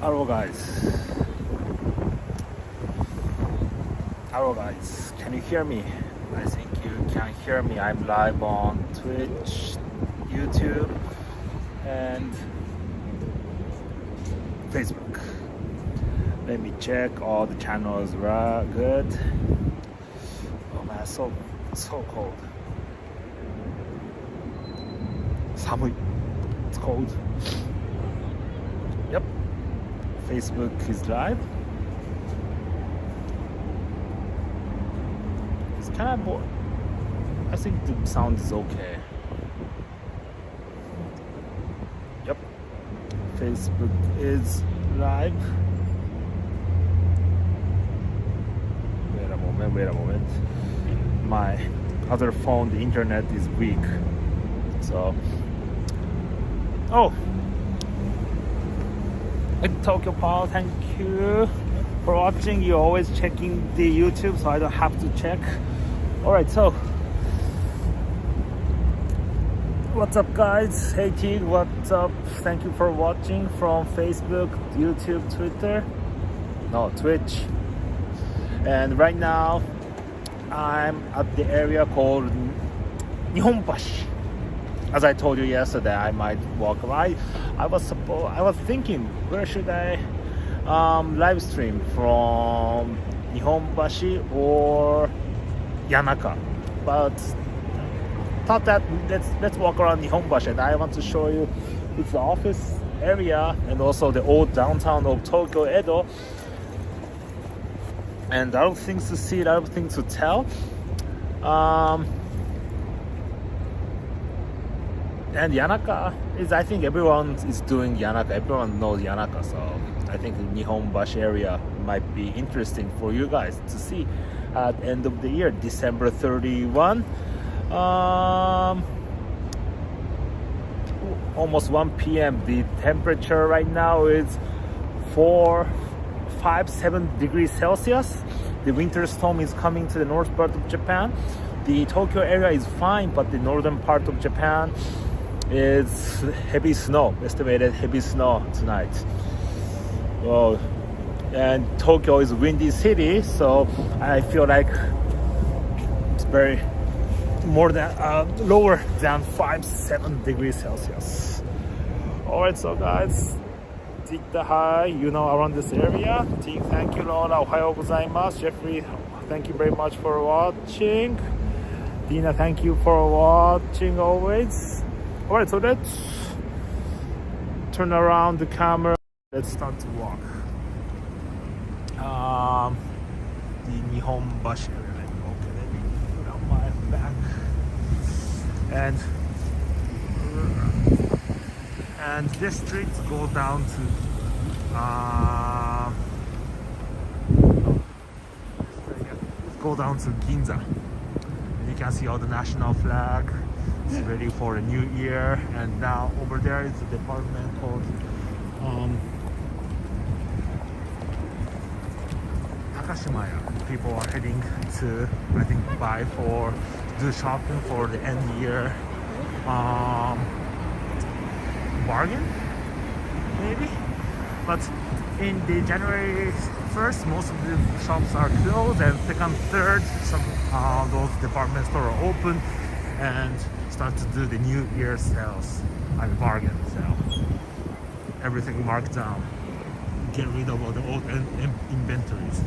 Hello guys. Hello guys. Can you hear me? I think you can hear me. I'm live on Twitch, YouTube, and Facebook. Let me check all the channels are good. Oh man, so cold. 사무이. It's cold. Yep. Facebook is live. It's kind of bored. I think the sound is okay. Yep. Facebook is live. Wait a moment. My other phone, the internet is weak. So, Tokyo Paul, thank you for watching. You're always checking the YouTube, so I don't have to check. Alright, so what's up guys? Hey Tig, what's up? Thank you for watching from Facebook, YouTube, Twitter, no, Twitch. And right now I'm at the area called Nihonbashi. As I told you yesterday, I might walk around. I was thinking, where should I live stream, from Nihonbashi or Yanaka? But thought that let's walk around Nihonbashi, and I want to show you it's the office area and also the old downtown of Tokyo, Edo. And a lot of things to see, a lot of things to tell. And Yanaka is, I think everyone is doing Yanaka. Everyone knows Yanaka, so I think the Nihonbashi area might be interesting for you guys to see at the end of the year, December 31. Almost 1 p.m. The temperature right now is 7 degrees Celsius. The winter storm is coming to the north part of Japan. The Tokyo area is fine, but the northern part of Japan is heavy snow, estimated heavy snow tonight. Oh, and Tokyo is a windy city, so I feel like it's very more than lower than 7 degrees Celsius. Alright, so guys, Tikta, hi, around this area. Tik, thank you, Laura, ohayo gozaimasu. Jeffrey, thank you very much for watching. Dina, thank you for watching always. Alright, so let's turn around the camera. Let's start to walk. The Nihonbashi area. Okay, let me put on my back. And this street go down to Ginza. And you can see all the national flag. It's ready for the new year. And now over there is a department called Takashimaya. People are heading to, I think, do shopping for the end year bargain, maybe. But in the January 1st, most of the shops are closed, and second, third, some those department stores are open and start to do the New Year sales and bargain sale. Everything marked down. Get rid of all the old inventories.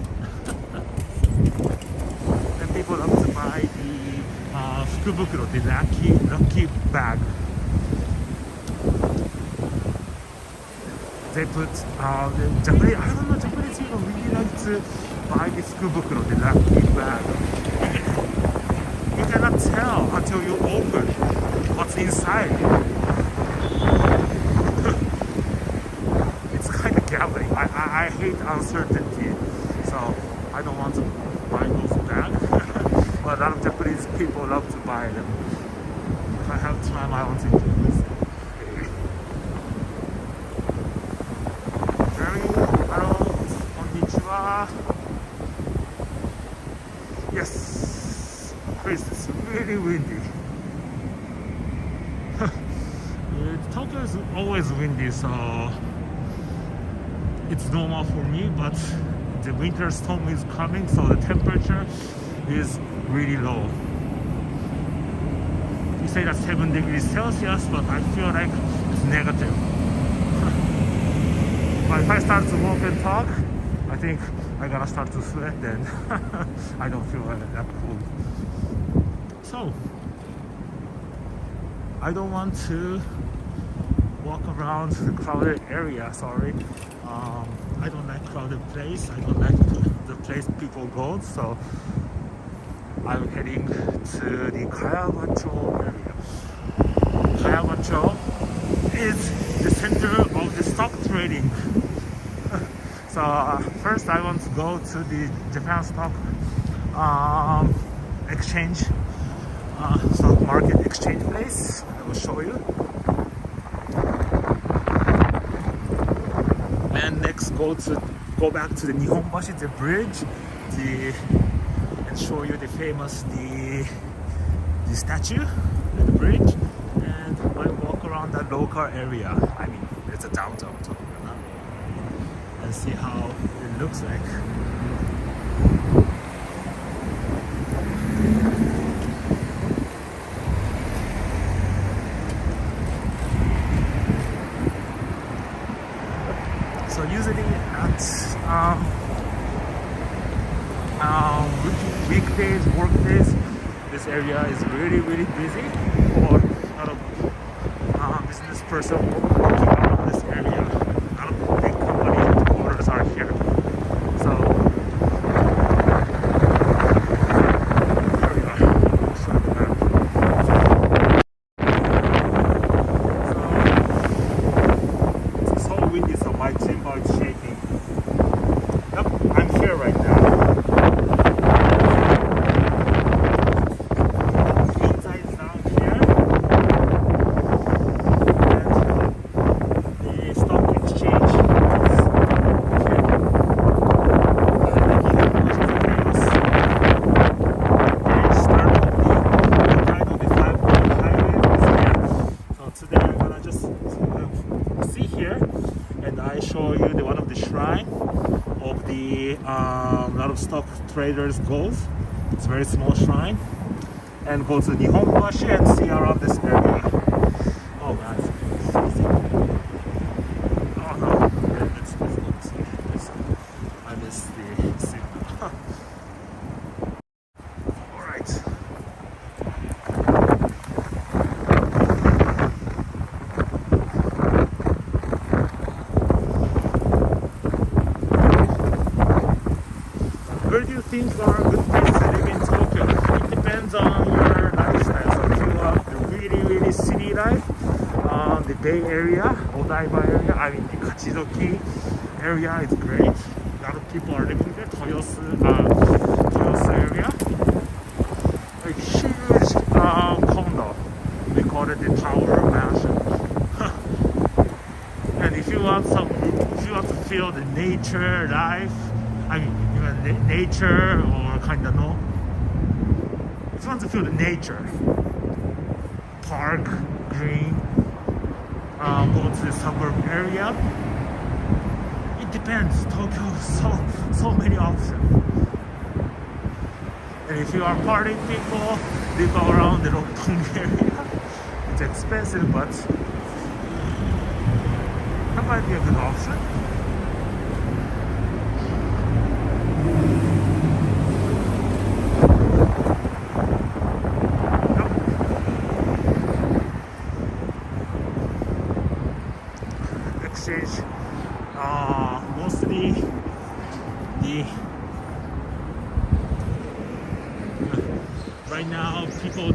And people love to buy the fukubukuro, the lucky bag. They put the Japanese, I don't know, Japanese people really like to buy the fukubukuro, the lucky bag. You cannot tell until you open what's inside. It's kind of gambling. I hate uncertainty, so I don't want to buy those bags. But a lot of Japanese people love to buy them. If I have time, I want to do this. Hello, konnichiwa. Yes, Chris, it's really windy. Tokyo is always windy, so it's normal for me, but the winter storm is coming, so the temperature is really low. You say that's 7 degrees Celsius, but I feel like it's negative. But if I start to walk and talk, I think I gotta start to sweat, then I don't feel that cold. So I don't want to walk around the crowded area, sorry. I don't like crowded place. I don't like the place people go, so I'm heading to the Kayabacho area. Kayabacho is the center of the stock trading. So first I want to go to the Japan stock exchange, stock market exchange place. I will show you. And next go back to the Nihonbashi, the bridge, and show you the famous the statue and the bridge, and I walk around that local area. I mean, it's a downtown too, and see how it looks like. So usually at weekdays, work days, this area is really busy for a lot of business person working out of this area. A lot of big companies and headquarters are here. So here we are. It's so windy, so my timber is shaking. Yep, I'm here right now. Lot of stock traders goes. It's a very small shrine, and go to Nihonbashi and see around this area. Oh guys, oh no, it's I missed the signal. All right. Where do you think are good places to live in Tokyo? It depends on your lifestyle. So if you want the really city life, the Bay Area, Odaiba area, I mean the Kachidoki area is great. A lot of people are living there. Toyosu area, a huge condo. We call it the Tower Mansion. And if you want to feel the nature life, I mean, even nature or kind of no. If you want to feel the nature, park, green, go to the suburb area. It depends. Tokyo, so many options. And if you are party people, live around the Roppongi area. It's expensive, but that might be a good option. Mostly right now, people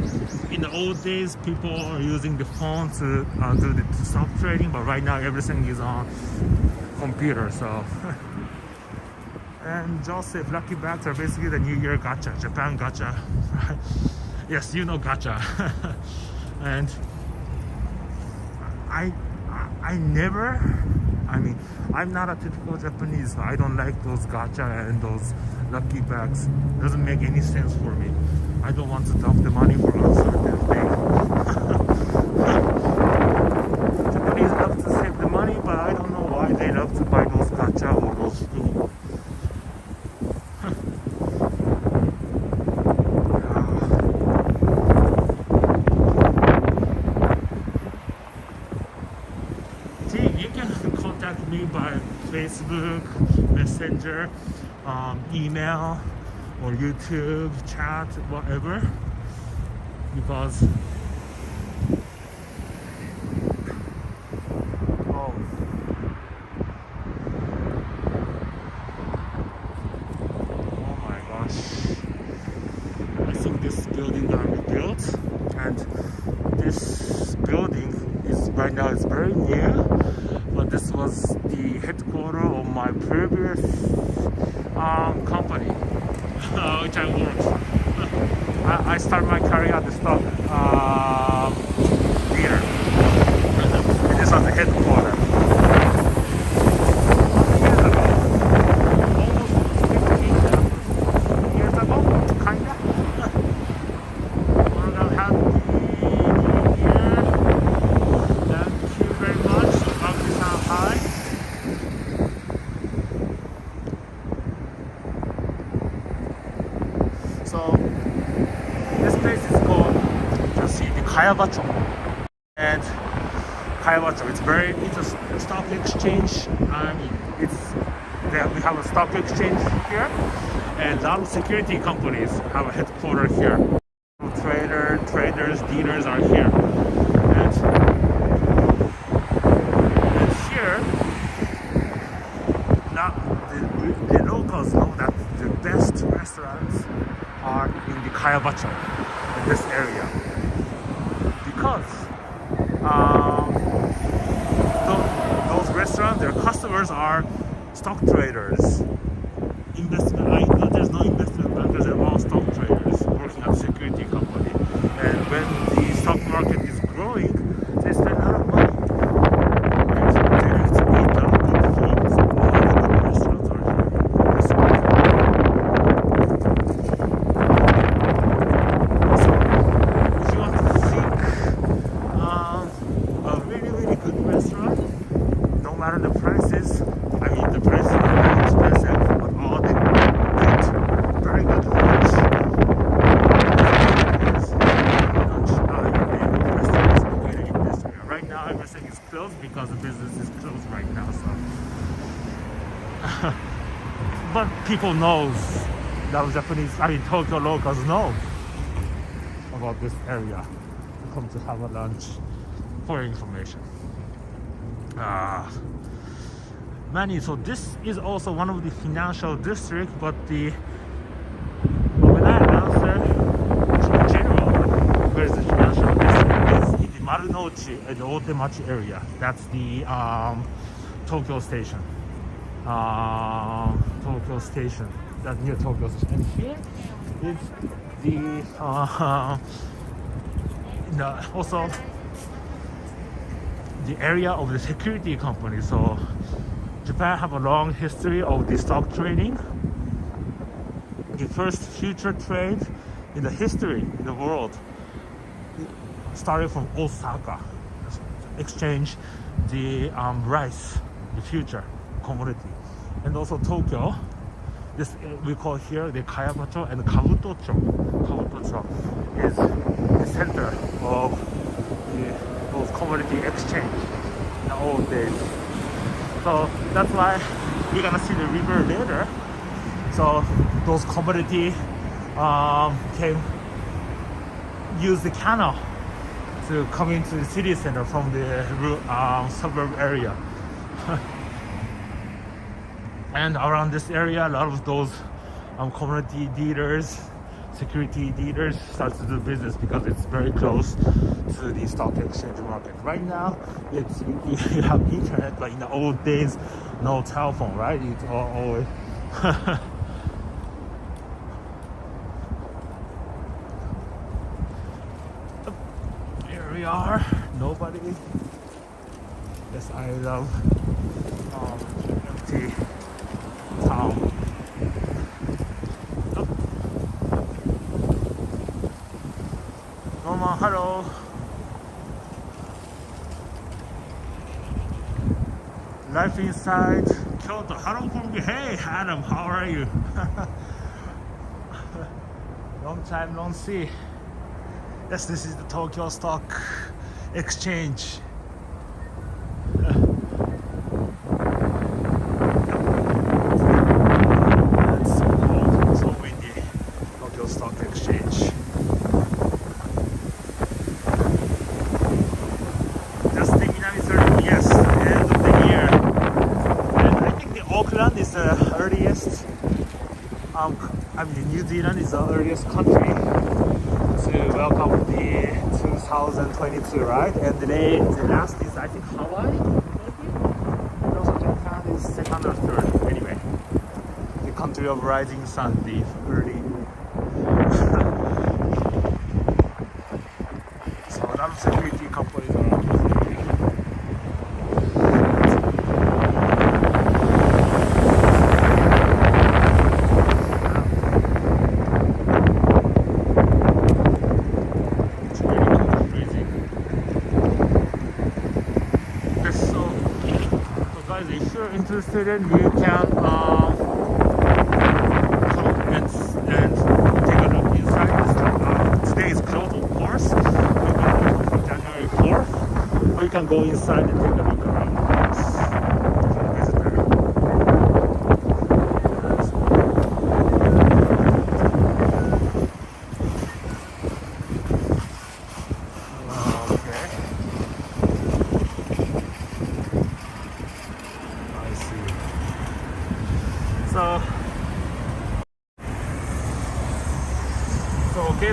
in the old days, people are using the phone to do the stock trading, but right now everything is on computer. So and Joseph, lucky bags are basically the New Year gacha, Japan gacha, right? Yes, you know gacha. And I mean, I'm not a typical Japanese, so I don't like those gacha and those lucky bags. It doesn't make any sense for me. I don't want to dump the money for uncertain things. Japanese love to save the money, but I don't know why they love to buy those gacha have all those food. See, you can contact me by Facebook, Messenger, email, or YouTube, chat, whatever. Because I think this building got rebuilt, and this building is right now is very new, but this was the headquarters of my previous company which I worked. I started my career at the stock theater. This was the headquarters. Kayabacho, and Kayabacho. It's a stock exchange. We have a stock exchange here, and a lot of security companies have a headquarters here. Traders, dealers are here, and here now the locals know that the best restaurants are in the Kayabacho, in this area. Because those restaurants, their customers are stock traders. There's no investment bankers, they're all stock traders working at a security company. And when the stock market is growing, they spend a lot of money. And they have to eat good food. So all the good restaurants are here. The prices, the prices are very expensive, but all the good, very good lunch. Right now, everything is closed because the business is closed right now. So, but people knows that Tokyo locals know about this area. To come to have a lunch for information. So this is also one of the financial districts, but when I answer in general, where is the financial district? It's in the Marunouchi and the Otemachi area. That's the Tokyo Station. Tokyo Station. That's near Tokyo Station. And here is also the area of the security company. So Japan have a long history of the stock trading. The first future trade in the history in the world started from Osaka. Exchange the rice, the future commodity, and also Tokyo. This we call here the Kayabacho and Kabutocho. Kabutocho is the center of those commodity exchange in the old days. So that's why we're gonna see the river later. So those commodity use the canal to come into the city center from the suburb area. And around this area, a lot of those commodity dealers, security dealers start to do business because it's very close to the stock exchange market. Right now, you have internet, but in the old days, no telephone, right? It's always here we are. Nobody. Yes, I love empty town. Mama, hello. Life inside Kyoto. Hello from you. Hey, Adam, how are you? Long time no see. Yes, this is the Tokyo Stock Exchange. It's so cold, so windy. Tokyo Stock Exchange. Just the Inari Shrine, yes, end of the year. And I think the Auckland is the earliest. New Zealand is the earliest country to welcome the 2022, right? And the last is I think Hawaii, maybe. And also Japan is second or third. Anyway, the country of rising sun, the early. So a lot of security companies are. If you're interested in, you can come and take a look inside. Today is closed, of course. You can open from January 4th, or you can go inside and take a look around the place. If you're a visitor.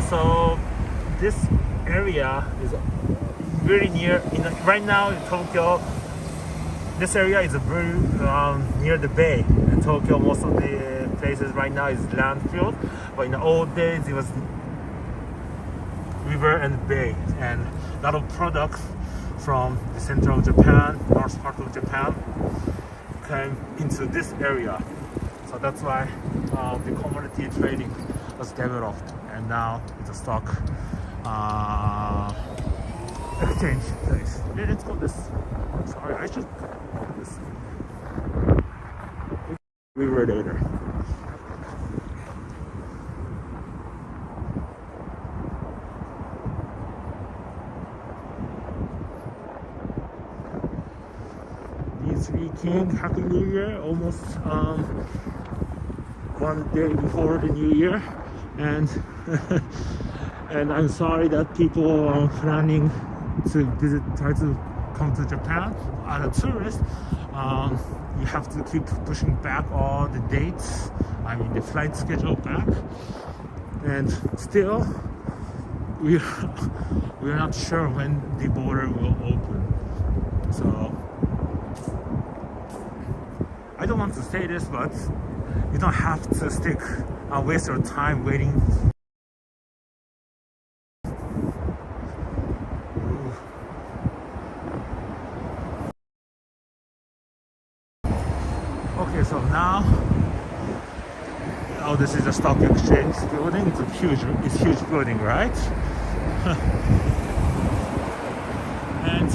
So this area is very near. Right now in Tokyo, this area is very near the bay. In Tokyo, most of the places right now is landfill, but in the old days it was river and bay, and a lot of products from the central Japan, north part of Japan, came into this area. So that's why the commodity trading was developed, and now it's a stock exchange place. Yeah, let's go this. Sorry, I should go this. We were later. This weekend, Happy New Year, almost one day before the New Year, and and I'm sorry that people are planning to try to come to Japan as a tourist. You have to keep pushing back all the dates. I mean, the flight schedule back, and still we're not sure when the border will open. So I don't want to say this, but you don't have to waste your time waiting. Okay, so now, this is a stock exchange building. It's a huge building, right? And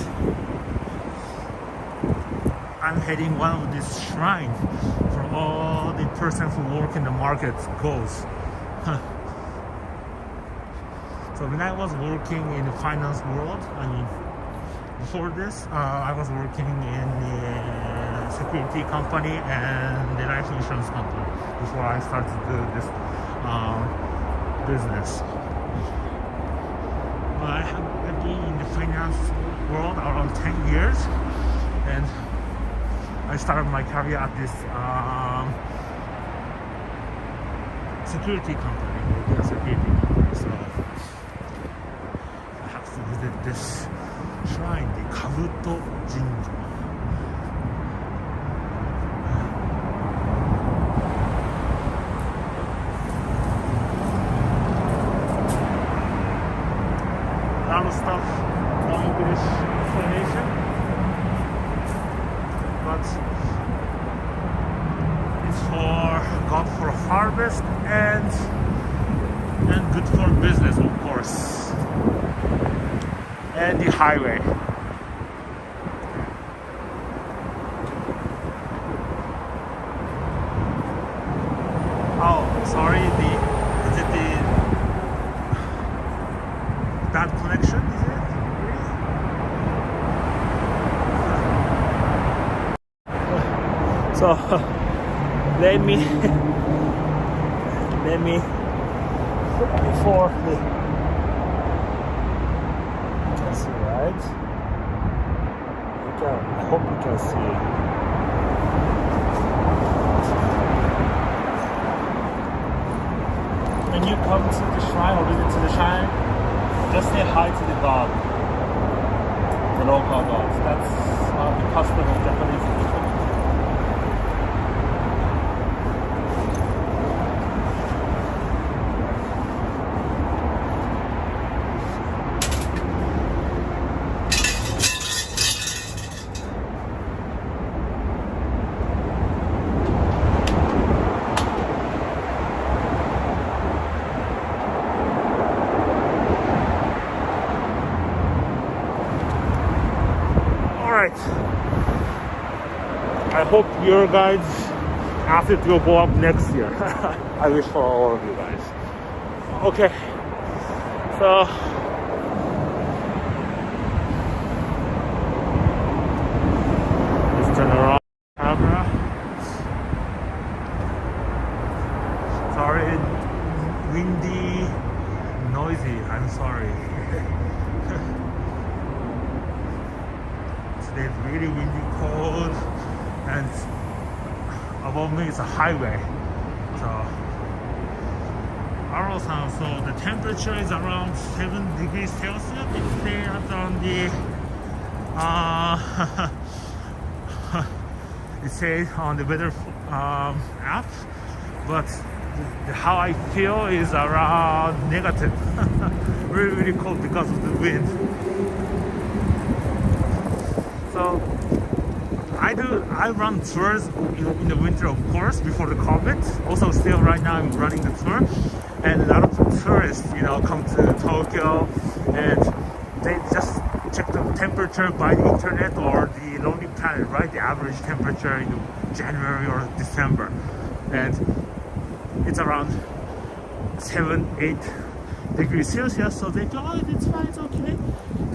I'm heading one of these shrines for all the person who work in the market goes. So when I was working in the finance world, before this, I was working in the security company and the life insurance company before I started to do this business. I've been in the finance world around 10 years, and I started my career at this security company, so I have to visit this shrine, the Kabuto Jinja. A lot of stuff, no English explanation, but it's good for harvest and good for business, of course. And the highway. So let me before the, you can see, right? I hope you can see. When you come to the shrine or visit to the shrine, just say hi to the god, the local gods. That's one of the custom of Japanese people. I hope your guys' asset will go up next year. I wish for all of you guys. Okay, so let's turn around camera. Sorry, windy, noisy. I'm sorry. Today's really windy, cold, and above me is a highway. So, Aro-san, so the temperature is around 7 degrees Celsius. It says on the it says on the weather app, but how I feel is around negative. Really cold because of the wind. So I run tours in the winter, of course, before the COVID. Also, still right now I'm running the tour, and a lot of tourists, come to Tokyo, and they just check the temperature by the internet or the Lonely Planet, right? The average temperature in January or December, and it's around 7-8 degrees Celsius. So they go, oh, it's fine, it's okay.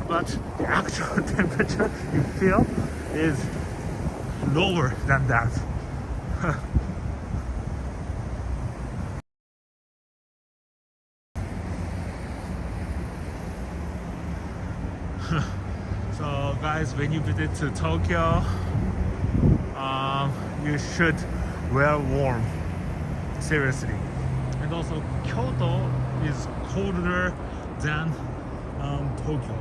But the actual temperature you feel is lower than that. So guys, when you visit to Tokyo, you should wear warm, seriously. And also Kyoto is colder than Tokyo.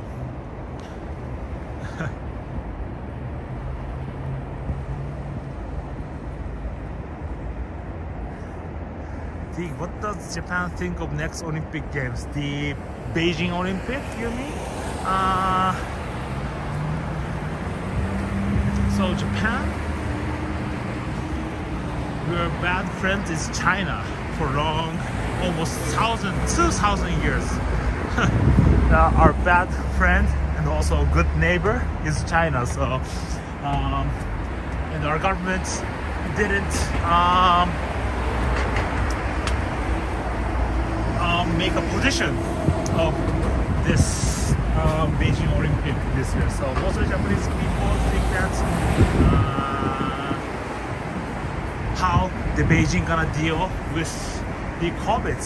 What does Japan think of next Olympic Games? The Beijing Olympic, you mean? So Japan, your bad friend is China for long, almost 2,000 years. Our bad friend and also good neighbor is China. So, and our government didn't make a position of this Beijing Olympic this year. So most of the Japanese people think that how the Beijing gonna deal with the COVID.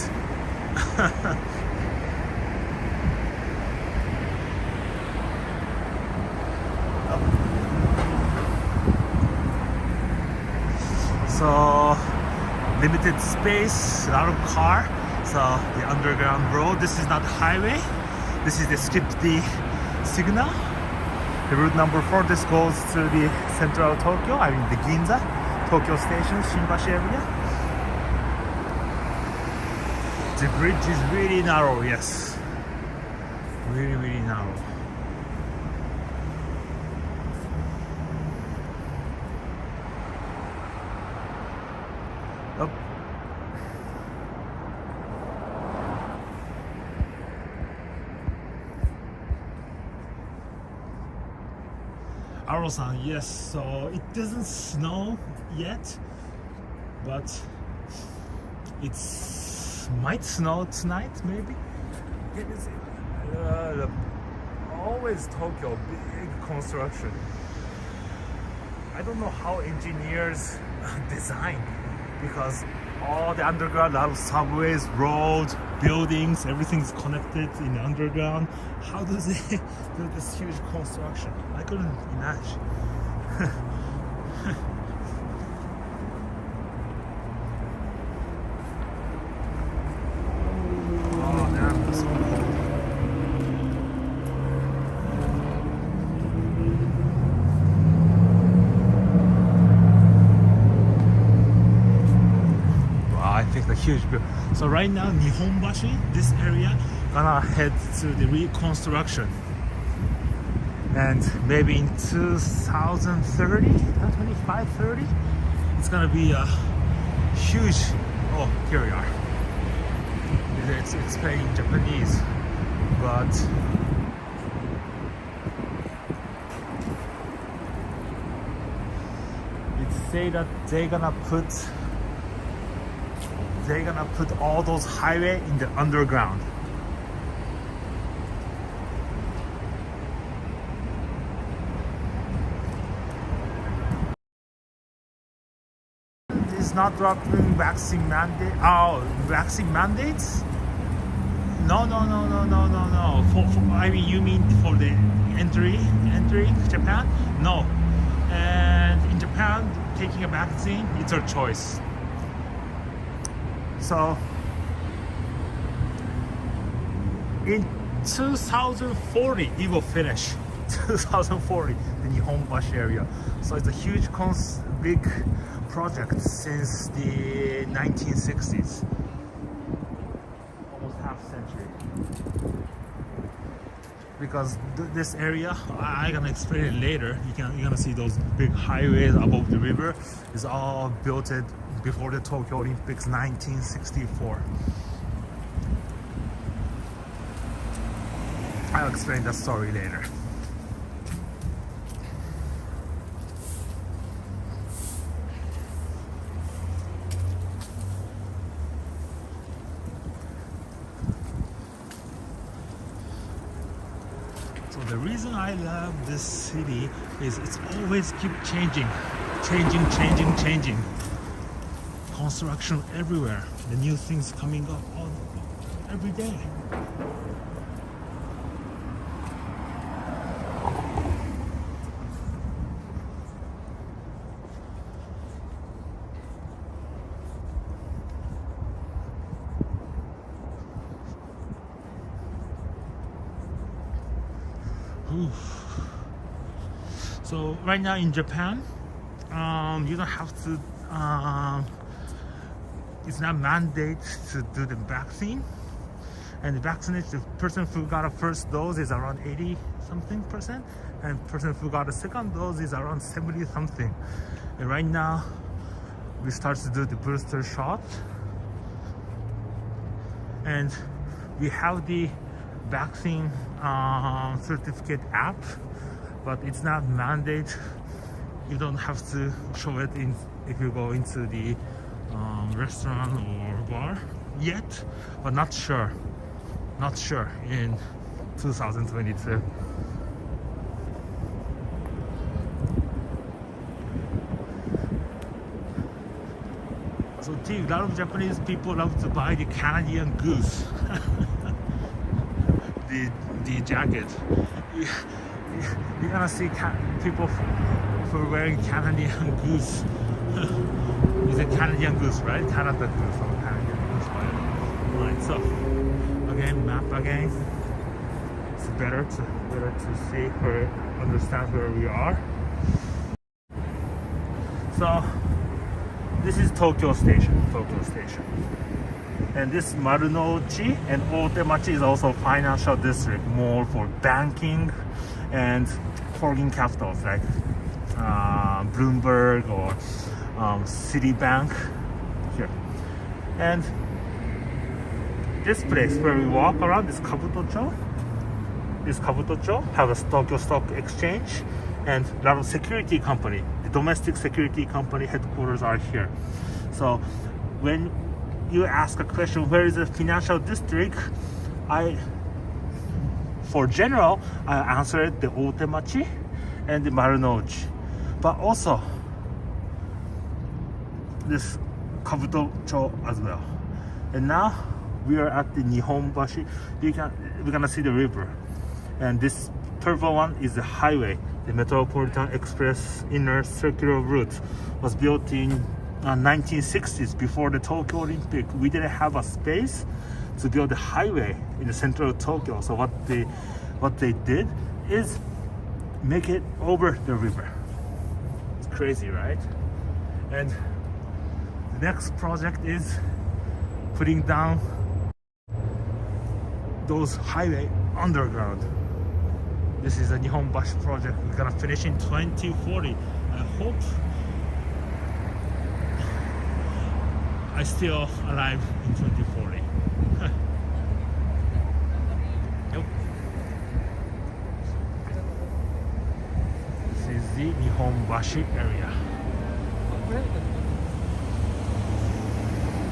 So limited space, a lot of car. So the underground road, this is not highway, this is the skip the signal. The route number 4, this goes to the central Tokyo, I mean the Ginza, Tokyo Station, Shinbashi area. The bridge is really narrow, yes. Really narrow. Up. Aro-san, yes, so it doesn't snow yet, but it might snow tonight, maybe. Can you see? Always Tokyo, big construction. I don't know how engineers design, because all the underground, a lot of subways, roads, buildings, everything's connected in the underground. How do they do this huge construction? I couldn't imagine. Oh, damn, it's so cold. I think the huge bill. So right now, Nihonbashi, this area, gonna head to the reconstruction, and maybe in 2030, 25, 30, it's gonna be a huge. Oh, here we are. It's explained in Japanese, but it say that they're gonna put all those highway in the underground. It's not dropping vaccine mandate. Oh, vaccine mandates? No. I mean, you mean for the entering Japan? No. And in Japan, taking a vaccine, it's your choice. So in 2040 it will finish. 2040, the Nihonbashi area. So it's a huge big project since the 1960s, almost half century. Because this area, I'm gonna explain it later. You're gonna see those big highways above the river. It's all built before the Tokyo Olympics 1964. I'll explain that story later. So the reason I love this city is it's always keep changing. Construction everywhere. The new things coming up every day. So right now in Japan, you don't have to. It's not mandate to do the vaccine, and the vaccination, the person who got a first dose is around 80-something%, and the person who got a second dose is around 70-something. And right now, we start to do the booster shot, and we have the vaccine certificate app, but it's not mandate. You don't have to show it in if you go into the restaurant or bar yet, but not sure in 2022. So a lot of Japanese people love to buy the Canadian goose. the jacket. You're gonna see people for wearing Canadian goose. Is it Canadian goose, right? Canada goose or Canadian goose, right? Alright, so again, map again. It's better to see understand where we are. So this is Tokyo Station. And this Marunouchi and Otemachi is also financial district, more for banking and foreign capitals like Bloomberg or Citibank here. And this place where we walk around, this Kabutocho have a Tokyo Stock Exchange, and a lot of security company, the domestic security company headquarters are here. So when you ask a question, where is the financial district, for general, I answered the Otemachi and the Marunouchi. But also, this Kabuto-cho as well. And now we are at the Nihonbashi. We're gonna see the river. And this purple one is the highway. The Metropolitan Express Inner Circular Route was built in 1960s before the Tokyo Olympic. We didn't have a space to build a highway in the center of Tokyo. So what they did is make it over the river. It's crazy, right? And the next project is putting down those highway underground. This is a Nihonbashi project. We're gonna finish in 2040. I hope I still alive in 2040. Yep. This is the Nihonbashi area.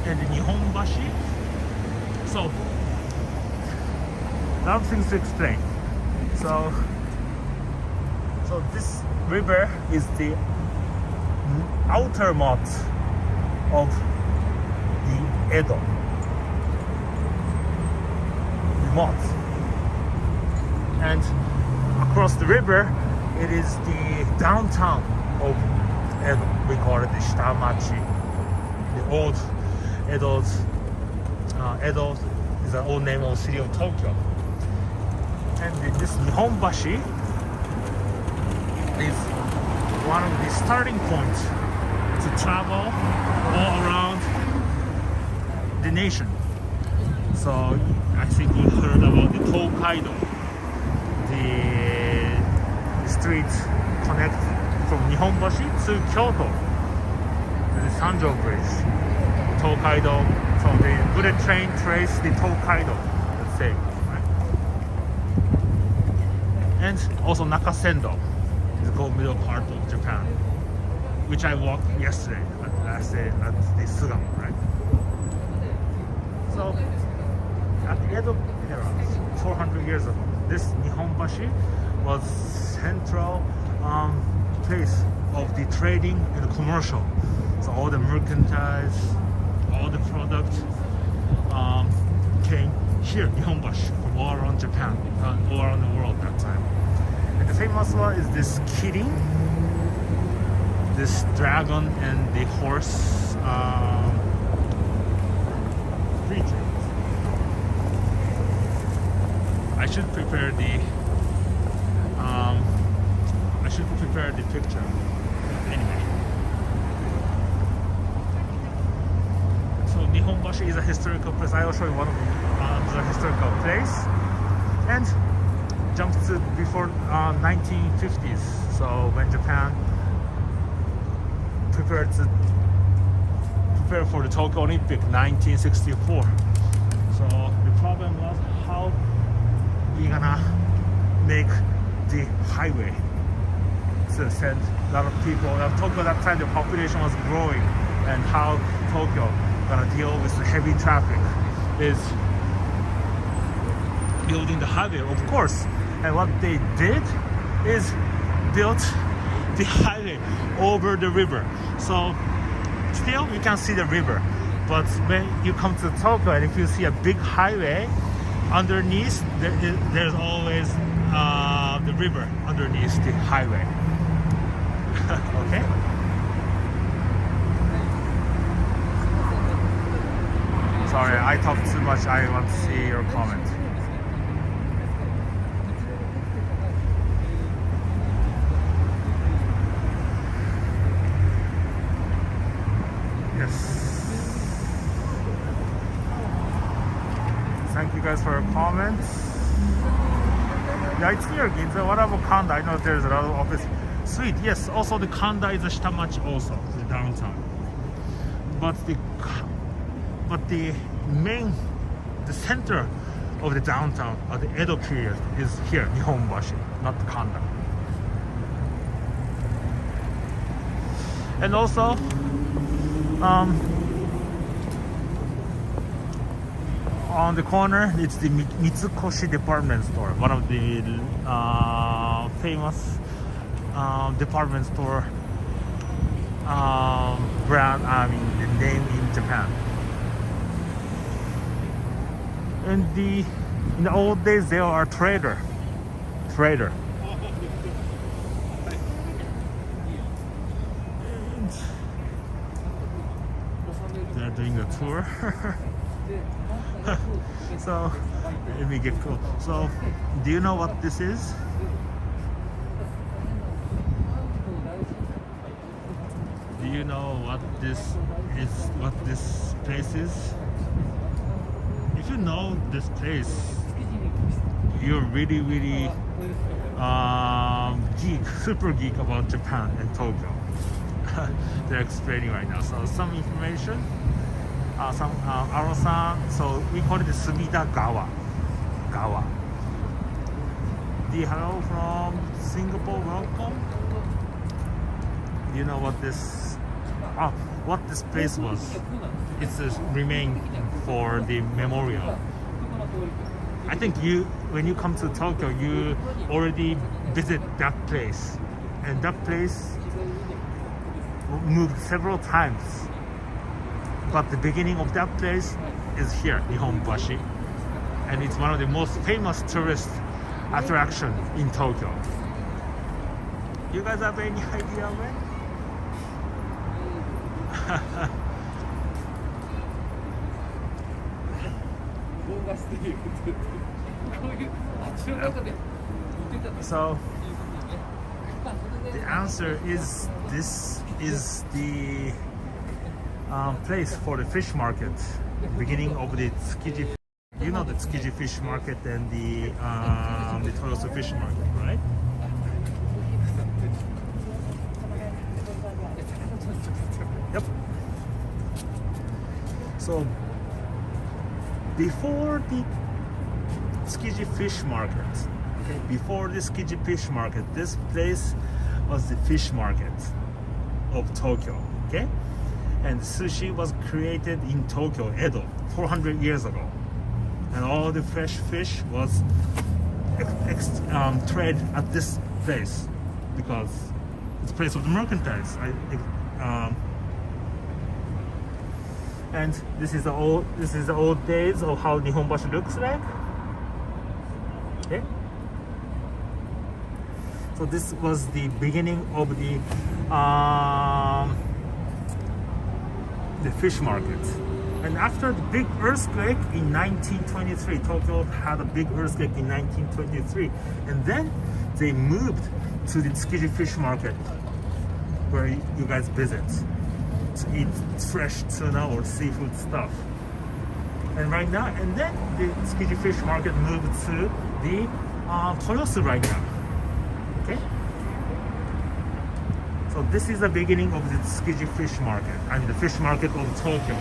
And the Nihonbashi, so a lot of things to explain. So this river is the outermost of the Edo. Moth. And across the river, it is the downtown of Edo. We call it the Shitamachi. The old Edo's Edo is the old name of the city of Tokyo. And this Nihonbashi is one of the starting points to travel all around the nation. So I think you heard about the Tokaido. The streets connect from Nihonbashi to Kyoto. The Sanjo Bridge. Tokaido, from the bullet train trace the Tokaido, let's say. And also Nakasendo is called middle part of Japan, which I walked yesterday, last day at the Sugamo, right? So at the Edo era, 400 years ago, this Nihonbashi was central place of the trading and commercial. So all the merchandise, all the products came here, Nihonbashi, from all around Japan, all around the world at that time. And the famous one is this kirin, this dragon and the horse creature. I should prepare the picture. Anyway, so Nihonbashi is a historical place. I will show you one of the historical place, and jumps to before 1950s. So when Japan prepared for the Tokyo Olympic 1964. So the problem was how we gonna make the highway to send a lot of people. Tokyo at that time the population was growing, and how Tokyo gonna deal with the heavy traffic is building the highway, of course. And what they did is built the highway over the river. So still you can see the river, but when you come to Tokyo and if you see a big highway underneath, there's always the river underneath the highway. Okay. Sorry, I talk too much. I want to see your comment. Thank you guys for your comments. Yeah, it's near Ginza. What about Kanda? I know there's a lot of office. Sweet, yes. Also, the Kanda is a Shitamachi, also the downtown. But the center of the downtown of the Edo period is here, Nihonbashi, not the Kanda. And also, on the corner, it's the Mitsukoshi department store, one of the famous department store brand, I mean the name in Japan. In the old days, they are trader. And they're doing a tour. So let me get cool. So, do you know what this is? Do you know what this is? What this place is? If you know this place, you're really super geek about Japan and Tokyo. They're explaining right now. So some information, Aro-san. So we call it the Sumida Gawa. The hello from Singapore, welcome. Do you know what this place was? It's a remain for the memorial. I think when you come to Tokyo, you already visit that place, and that place moved several times. But the beginning of that place is here, Nihonbashi, and it's one of the most famous tourist attraction in Tokyo. You guys have any idea when? So the answer is this is the place for the fish market, beginning of the Tsukiji. You know the Tsukiji fish market and the Toyosu fish market, right? Yep. So before the Tsukiji fish market, before the Tsukiji fish market, this place was the fish market of Tokyo, okay? And sushi was created in Tokyo, Edo, 400 years ago. And all the fresh fish was traded at this place because it's a place of the mercantile. And this is the old days of how Nihonbashi looks like. Okay. So this was the beginning of the fish market. And after the big earthquake in 1923, Tokyo had a big earthquake in 1923, and then they moved to the Tsukiji fish market, where you guys visit to eat fresh tuna or seafood stuff. And right now, and then the Tsukiji fish market moved to the Toyosu right now. Okay. So this is the beginning of the Tsukiji fish market. I mean the fish market of Tokyo.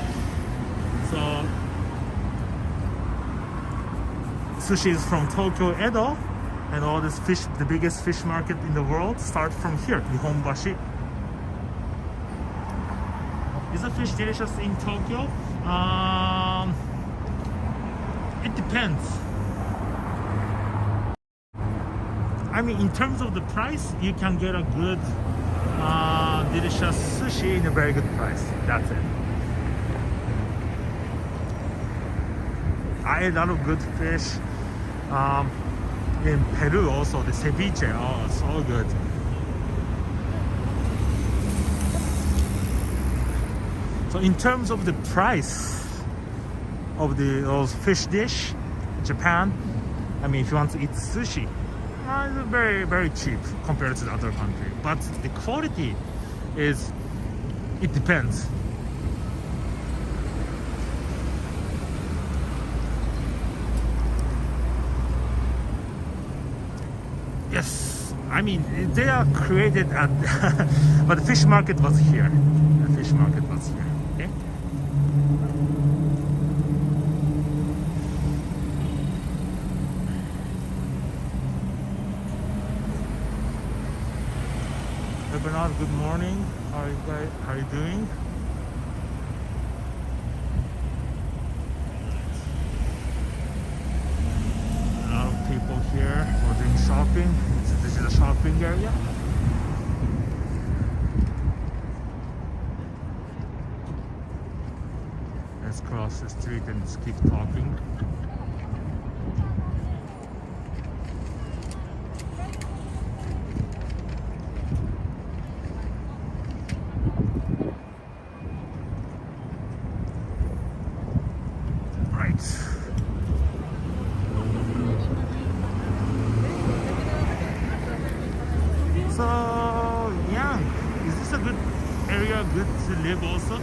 So sushi is from Tokyo, Edo, and all this fish, the biggest fish market in the world, start from here, Nihonbashi. Is the fish delicious in Tokyo? It depends. I mean, in terms of the price, you can get a good, delicious sushi in a very good price. That's it. I ate a lot of good fish in Peru also, the ceviche. Oh, so good. So in terms of the price of those fish dish, Japan, I mean, if you want to eat sushi, it's very, very cheap compared to the other country. But the quality is, it depends. Yes, I mean, they are created at, but the fish market was here. The fish market was here, okay? Hey Bernard, good morning. How are you guys? How are you doing? People here for doing shopping. This is a shopping area. Let's cross the street and just keep talking. Right. So, yeah, is this a good area, good to live also?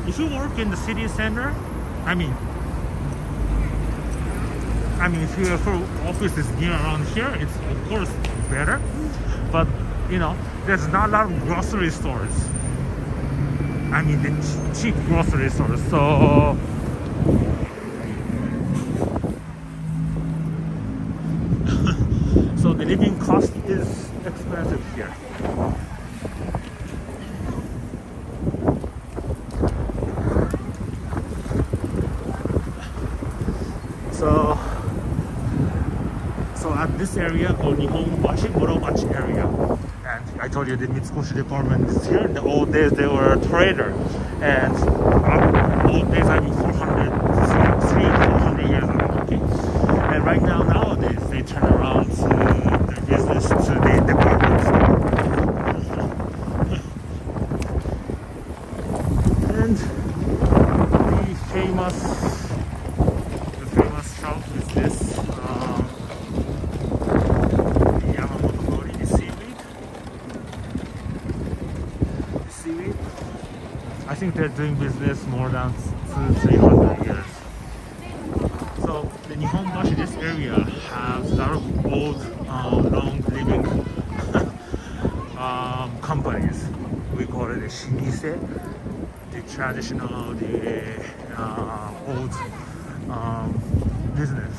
If you work in the city center, I mean, if your office is near around here, it's of course better. But you know, there's not a lot of grocery stores. I mean, the cheap grocery stores. So so the living cost is expensive here. So at this area called Nihonbashi, Morobachi area, and I told you the Mitsukoshi department is here. In the old days they were a trader, and old days I mean 400 years ago. Okay, and right nowadays they turn around to their business to the department store. And the famous shop is this. I think they're doing business more than 200-300 years. So the Nihonbashi, this area has a lot of old, long-living companies. We call it a shinise, the traditional, the old business.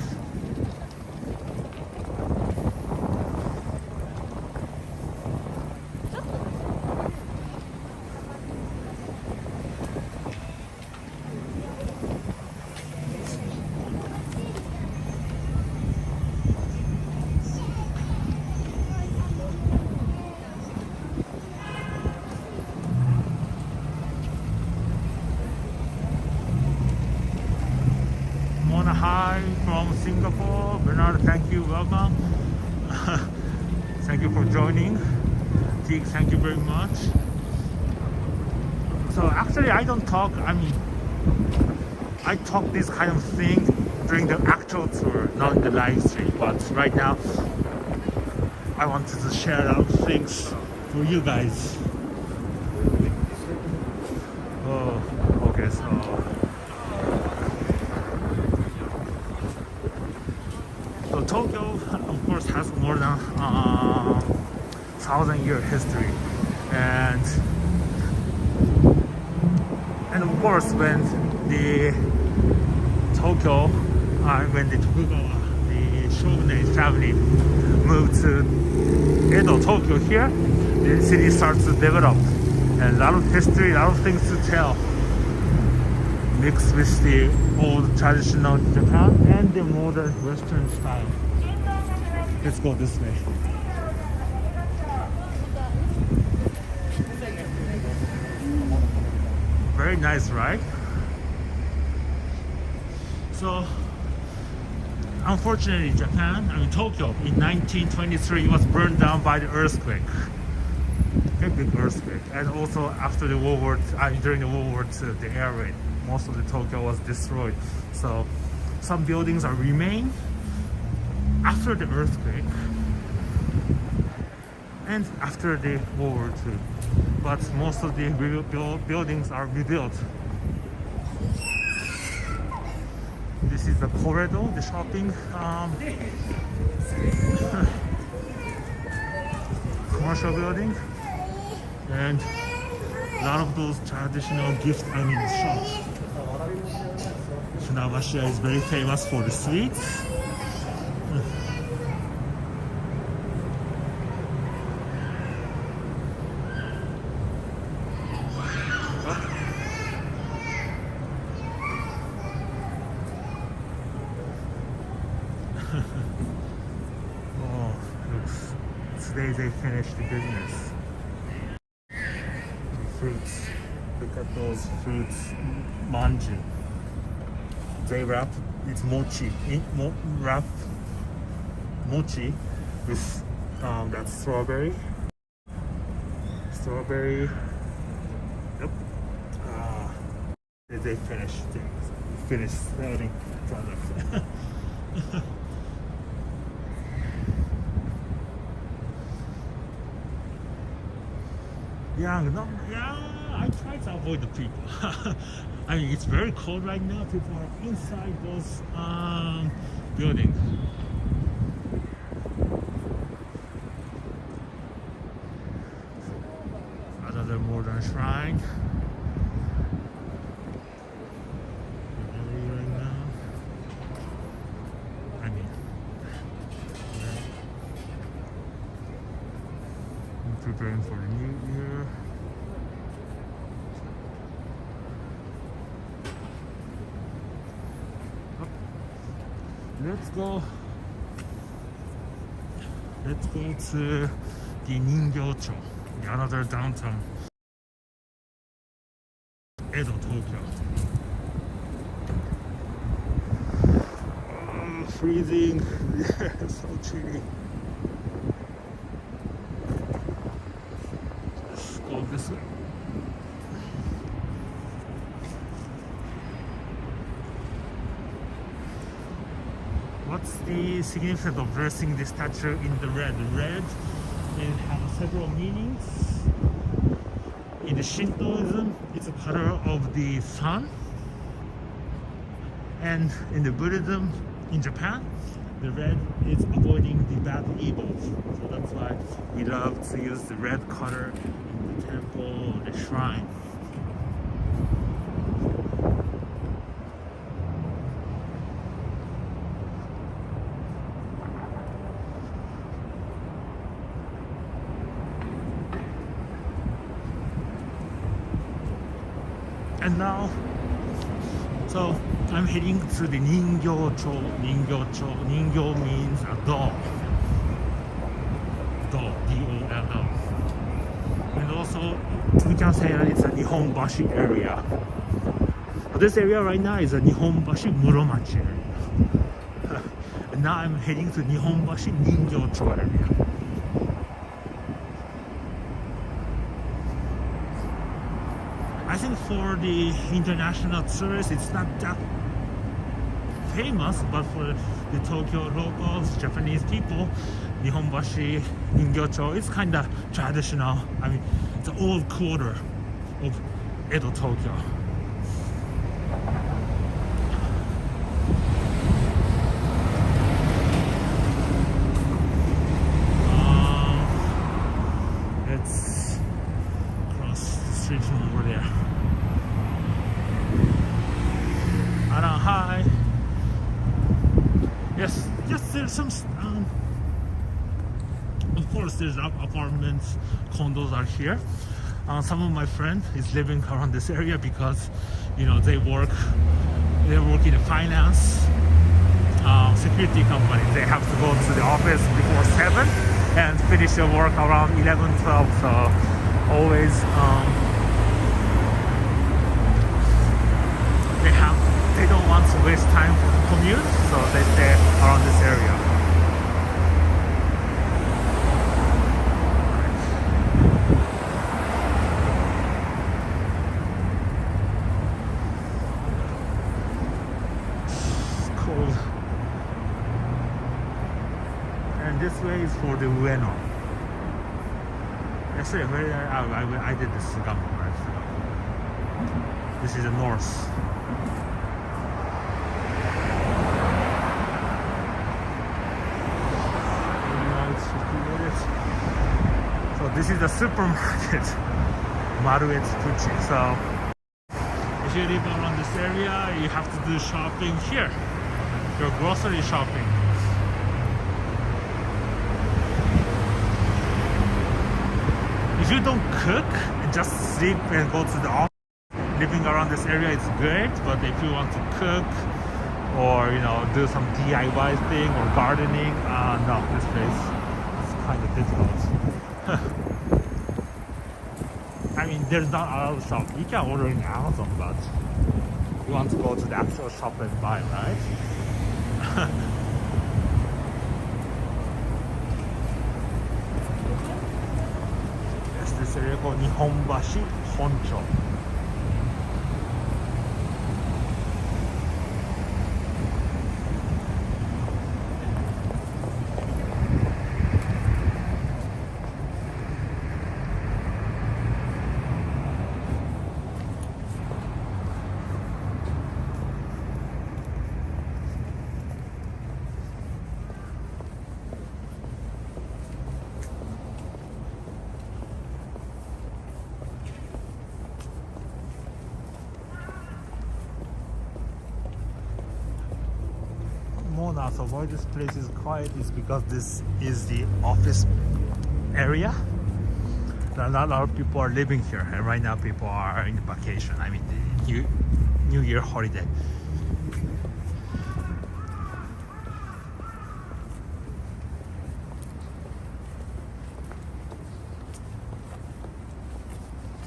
Hi from Singapore, Bernard. Thank you, welcome. Thank you for joining. Teague, thank you very much. So actually, I don't talk. I mean, I talk this kind of thing during the actual tour, not in the live stream. But right now, I wanted to share a lot of things for you guys. Oh, okay, so Tokyo, of course, has more than 1,000-year history, and of course, when the Tokugawa, the shogunate family, moved to Edo, Tokyo here, the city starts to develop, and a lot of history, a lot of things to tell, mixed with the old traditional Japan and the modern Western style. Let's go this way. Very nice, right? So, unfortunately, Japan, Tokyo, in 1923 was burned down by the earthquake. A big earthquake. And also after the during the World War II, the air raid, most of the Tokyo was destroyed. So some buildings are remain after the earthquake and after the World War II. But most of the buildings are rebuilt. This is the corridor, the shopping commercial building, and a lot of those traditional shops. Untitled is very famous for the sweets. Oh, looks, today they finished the business. Fruits. Look at those fruits. Manju. they wrap it's mochi, wrap mochi with that strawberry. Yep. They finished selling product. I try to avoid the people. I mean, it's very cold right now. People are inside those buildings. Another modern shrine. Right now. I mean, I'm preparing for the new year. Let's go to the Ningyo-cho, another downtown Edo, Tokyo. Oh, freezing. Yeah, so chilly. Let's go this way. What's the significance of dressing the statue in the red? Red it has several meanings. In the Shintoism, it's a color of the sun. And in the Buddhism, in Japan, the red is avoiding the bad evils. So that's why we love to use the red color in the temple or the shrine. And now, so I'm heading to the Ningyo-cho. Ningyo means a doll. Doll, D-O-L-L. And also, we can say that it's a Nihonbashi area. But this area right now is a Nihonbashi Muromachi area. And now I'm heading to Nihonbashi Ningyo-cho area. I think for the international tourists, it's not that famous, but for the Tokyo locals, Japanese people, Nihonbashi, Ningyo-cho, it's kind of traditional. I mean, it's an old quarter of Edo, Tokyo. Let's cross the street from over there. Hi. Yes, there's some. Of course, there's apartments, condos are here. Some of my friends is living around this area because, you know, they work in a finance security company. They have to go to the office before 7 and finish their work around 11, 12. So always they don't want to waste time for the commute, so they stay around this area. It's cold. And this way is for the Ueno. Actually, I did the Sugamo, right? This is the north. So this is the supermarket, Marue Tsukiji. So if you live around this area, you have to do shopping here, your grocery shopping. If you don't cook and just sleep and go to the office, living around this area is great. But if you want to cook or, you know, do some DIY thing or gardening, no, this place is kind of difficult. I mean, there's not a lot of shop. You can order in Amazon, but You want to go to the actual shop and buy, right? Yes, this area called Nihonbashi Honcho. Mona, so why this place is quiet is because this is the office area. Not a lot of people are living here, and right now people are in vacation. I mean, the New Year holiday.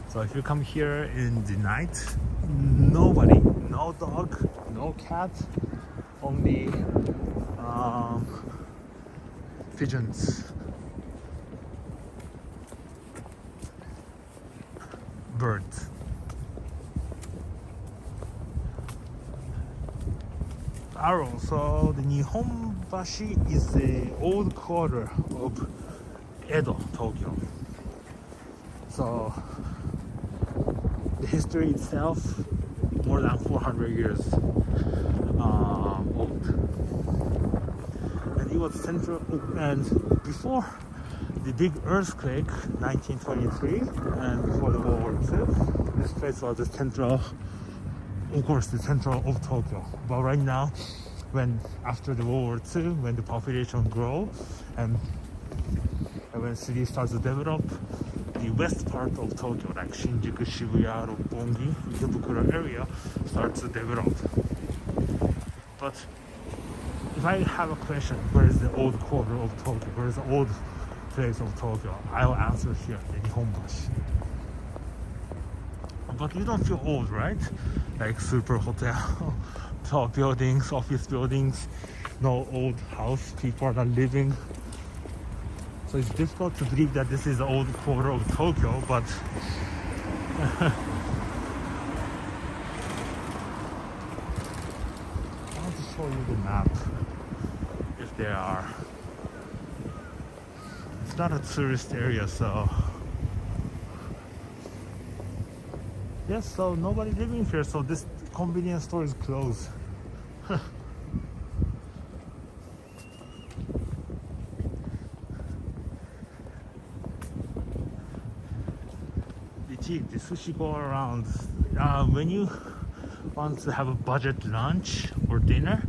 So if you come here in the night, nobody, no dog, no cat, only pigeons, birds. Arrow. So the Nihonbashi is the old quarter of Edo, Tokyo. So the history itself more than 400 years old, and it was central. And before the big earthquake 1923 and before the World War II, this place was the central, of course, the central of Tokyo. But right now, after the World War II, when the population grows and when the city starts to develop, the west part of Tokyo, like Shinjuku, Shibuya, Roppongi, Ikebukuro area, starts to develop. But if I have a question, where is the old quarter of Tokyo? Where is the old place of Tokyo? I will answer here, the Nihonbashi. But you don't feel old, right? Like super hotel, tall buildings, office buildings, no old house, people are not living. So it's difficult to believe that this is the old quarter of Tokyo, but I want to show you the map. If there are, it's not a tourist area, so yes. So nobody living here. So this convenience store is closed. The sushi go around. When you want to have a budget lunch or dinner,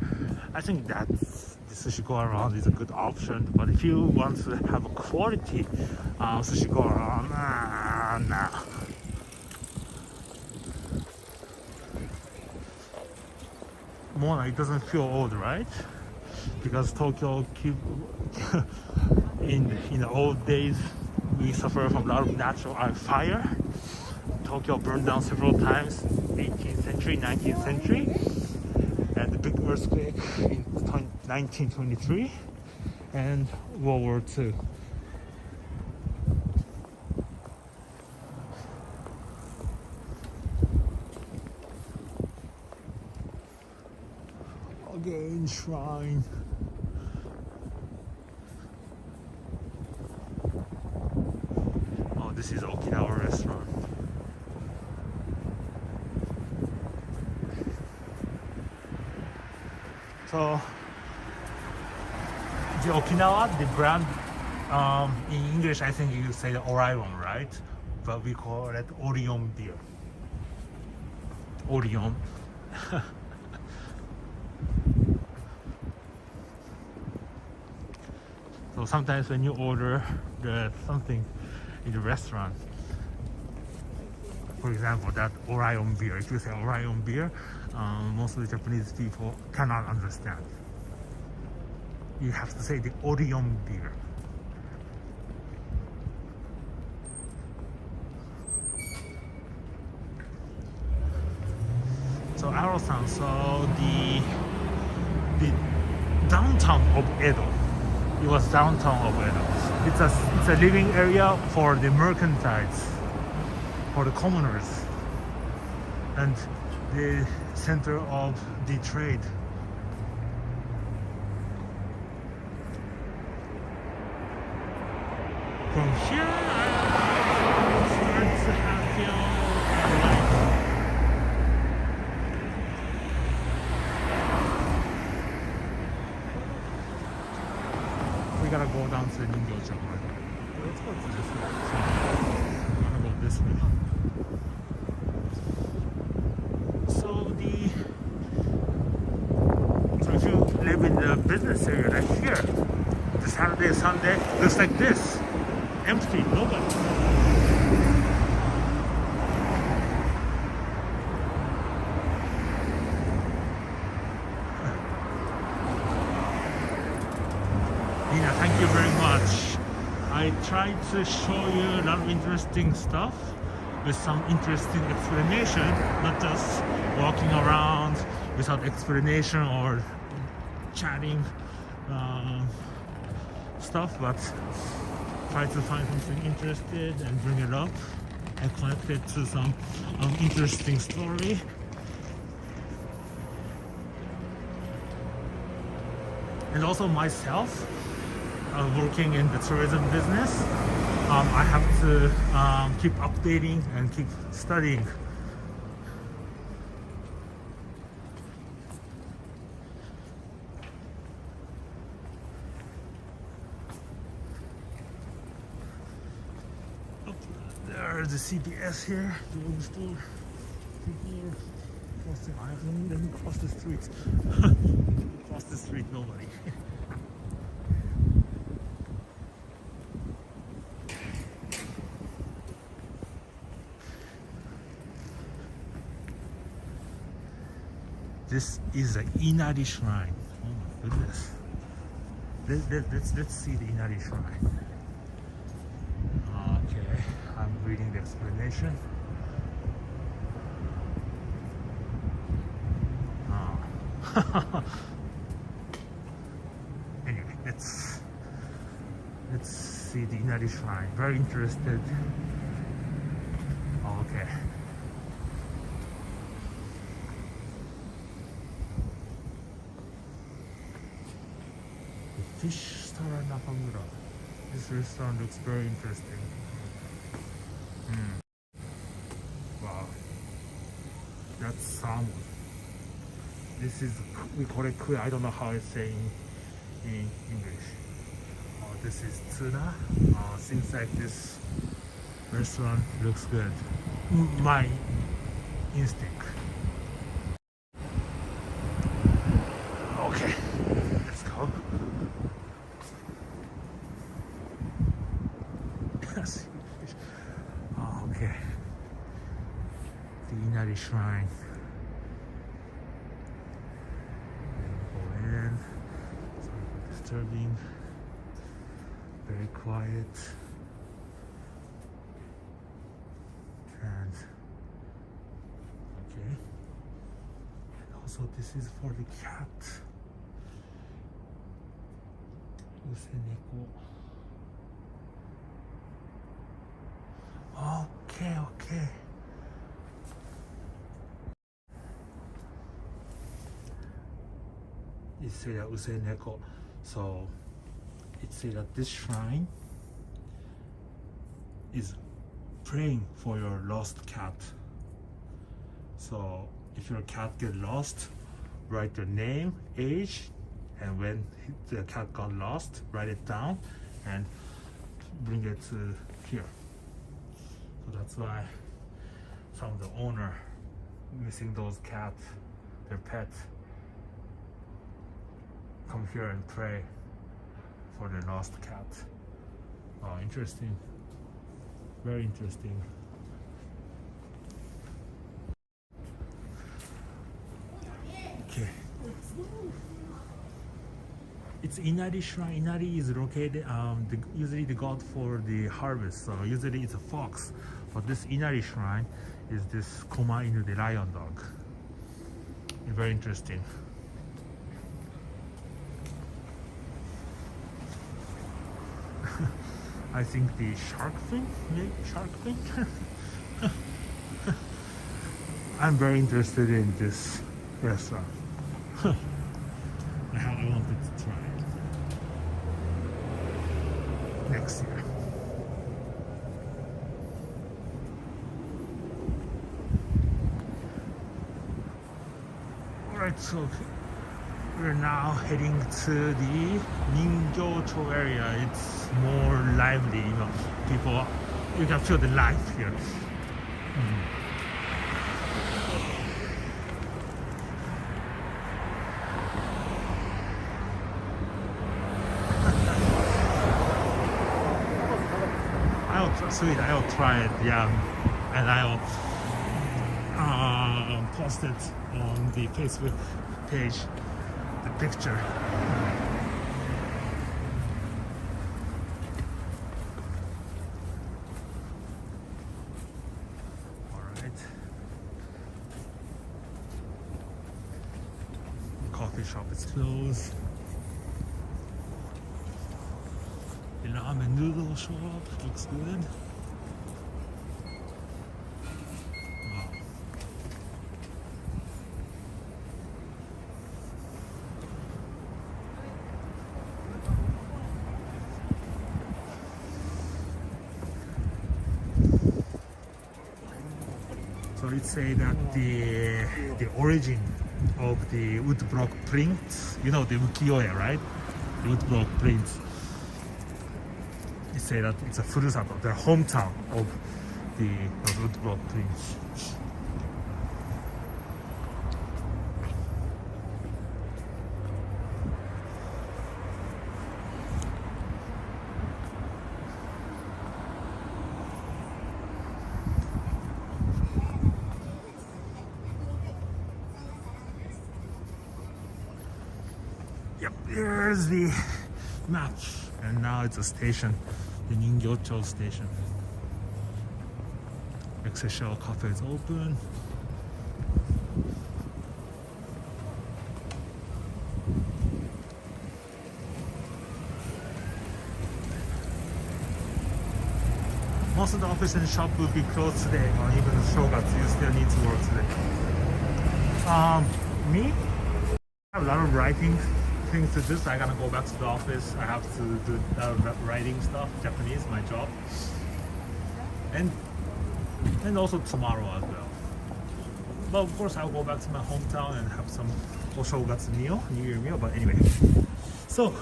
I think that the sushi go around is a good option. But if you want to have a quality sushi go around, nah. Mona, it doesn't feel old, right? Because Tokyo in the old days we suffer from a lot of natural fire. Tokyo burned down several times, 18th century, 19th century, and the big earthquake in 1923 and World War II. Again, shrine. Oh, this is Okinawa Restaurant. So the Okinawa, the brand, in English I think you say the Orion, right? But we call it Orion beer. Orion. So sometimes when you order something in the restaurant, for example, that Orion beer, if you say Orion beer, most of the Japanese people cannot understand. You have to say the Orion beer. So Aro-san, so the downtown of Edo. It was downtown of Edo. It's a living area for the merchantiles, for the commoners, and the center of the trade. From here, I start to feel like we gotta go down to the Ningyo-chan. Let's go to this way. So, I'm gonna go this way. So if you live in the business area right here, the Saturday, Sunday looks like this. Empty, nobody. Nina, thank you very much. I tried to show you a lot of interesting stuff with some interesting explanation, not just walking around without explanation or chatting stuff, but try to find something interesting and bring it up and connect it to some interesting story. And also myself, working in the tourism business, I have to keep updating and keep studying. There's the CBS here, the old store. People are crossing. Let me cross the street. Cross the street, nobody. This is the Inari Shrine. Oh my goodness. Let's see the Inari Shrine. Okay, I'm reading the explanation. Anyway, let's see the Inari Shrine. Very interested. Okay. The Fish Star Nakamura. This restaurant looks very interesting. Wow. That's salmon. This is, we call it kui. I don't know how it's saying in English. This is tuna. Seems like this restaurant looks good. My instinct. Okay, let's go. Okay. The Inari Shrine. Go in. It's not disturbing. Very quiet. And okay. And also this is for the cat. Useneko. Okay. It said that Useneko. So it said that this shrine is praying for your lost cat. So if your cat get lost, write your name, age, and when the cat got lost, write it down and bring it to here. So that's why some of the owner missing those cats, their pets, come here and pray for the lost cat. Oh, interesting. Very interesting. Okay. It's Inari Shrine. Inari is located, usually the god for the harvest. So usually it's a fox. But this Inari Shrine is this Koma Inu, the lion dog. very interesting. I think the shark fin, maybe shark fin. I'm very interested in this restaurant. I wanted to try it next year. Alright, so we're now heading to the Ningyo-cho area. It's more lively, you know. People, you can feel the life here. I'll try it, yeah, and I'll post it on the Facebook page, the picture. Alright. Coffee shop is closed. The ramen noodle shop looks good. Wow. So it say that the origin of the woodblock print, you know, the ukiyo-e, right? The woodblock print. It say that it's a furusato, the hometown of the woodblock prints. Yep, here's the map, and now it's a station, the Ningyo-cho station. Excel Cafe is open. Most of the office and shop will be closed today, or even Shogatsu, you still need to work today. Me? I have a lot of writing things to do, so I gotta go back to the office. I have to do writing stuff, Japanese, my job. And also tomorrow as well. But of course I'll go back to my hometown and have some Oshogatsu meal, New Year meal, but anyway. So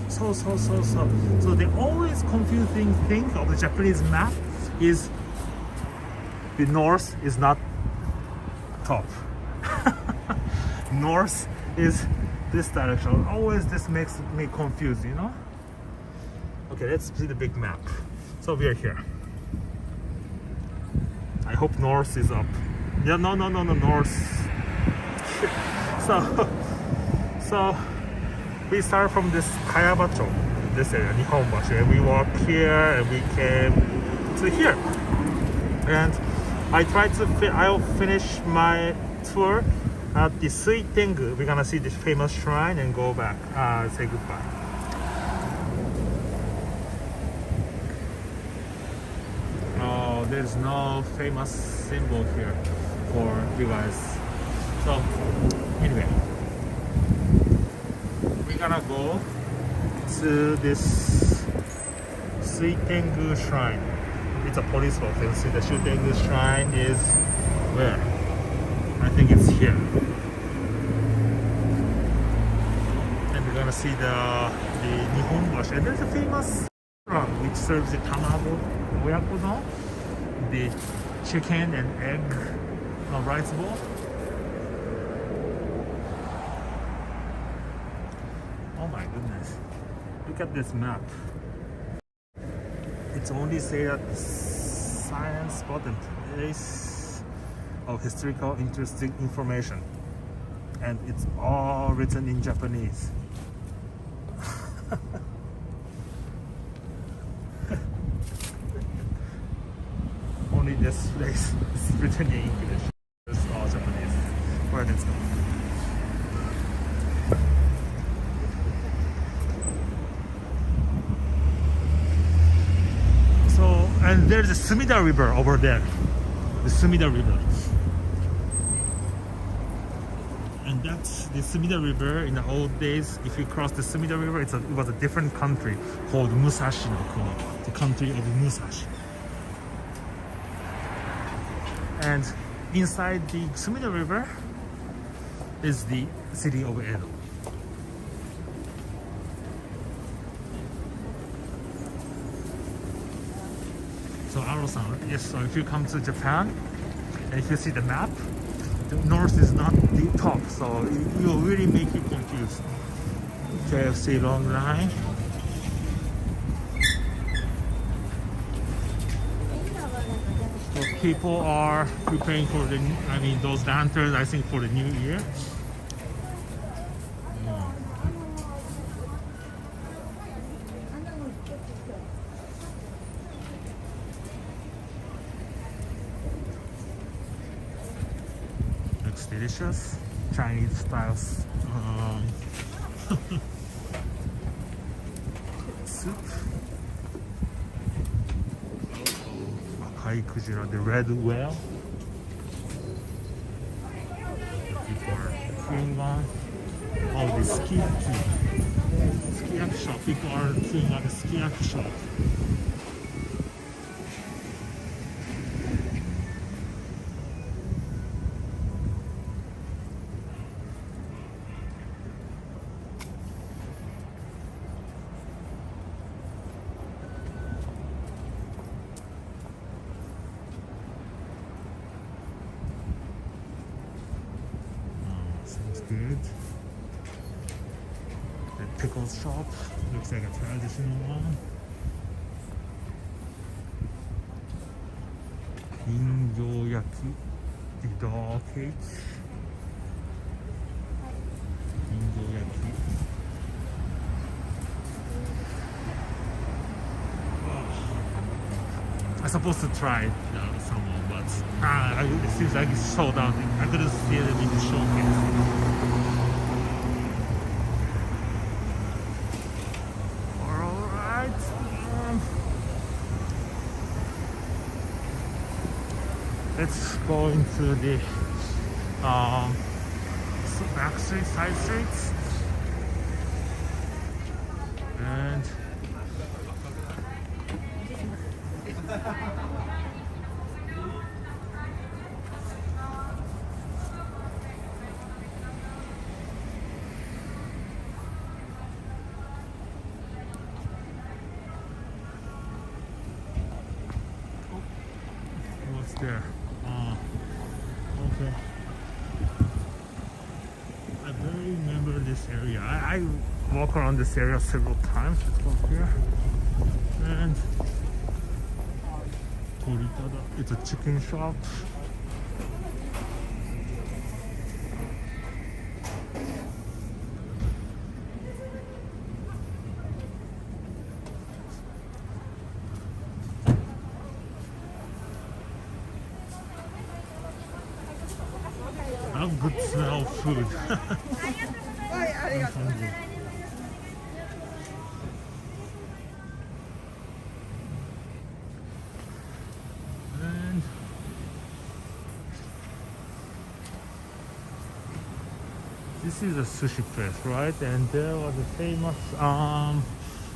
the always confusing thing of the Japanese map is the north is not top. North is this direction. Always this makes me confused, you know? Okay, let's see the big map. So we are here. I hope north is up. Yeah, no, north. So we start from this Kayabacho, this area, Nihonbashi, and we walk here and we came to here. And I tried to I'll finish my tour at the Suitengu. We're gonna see this famous shrine and go back, say goodbye. Oh, there's no famous symbol here for you guys. So anyway, we're gonna go to this Suitengu Shrine. It's a police box. You see the Suitengu Shrine is where? I think it's here. And we're gonna see the Nihonbashi. And there's a famous restaurant which serves the tamago, oyakodon, the chicken and egg rice bowl. Oh my goodness. Look at this map. It's only say that science spot and place of historical interesting information, and it's all written in Japanese. Only this place is written in English. It's all Japanese. right, let's go. So, and there's a Sumida River over there. The Sumida River. And that's the Sumida River. In the old days, if you cross the Sumida River, it was a different country called Musashi no Kuni, the country of Musashi. And inside the Sumida River is the city of Edo. So Aro-san, yes, so if you come to Japan and if you see the map, the north is not the top, so it will really make you confused. KFC long line. So people are preparing for those lanterns, I think, for the new year. Looks delicious. Chinese styles. Soup. Akai Kujira, the red whale. People are queuing on. Oh, the sukiyaki. Sukiyaki shop. People are queuing at the sukiyaki shop. Good. The pickles shop looks like a traditional one. Yaki, the doll cake. Yaki. I'm supposed to try someone, but it seems like it's sold out. I couldn't see it in the showcase. Alright. Let's go into the back streets, side streets. And what's there? Okay. I barely remember this area. I walk around this area several times. Let's go here. And it's a chicken shop. I have good smell of food. I'm hungry. And this is a sushi place, right? And there was a famous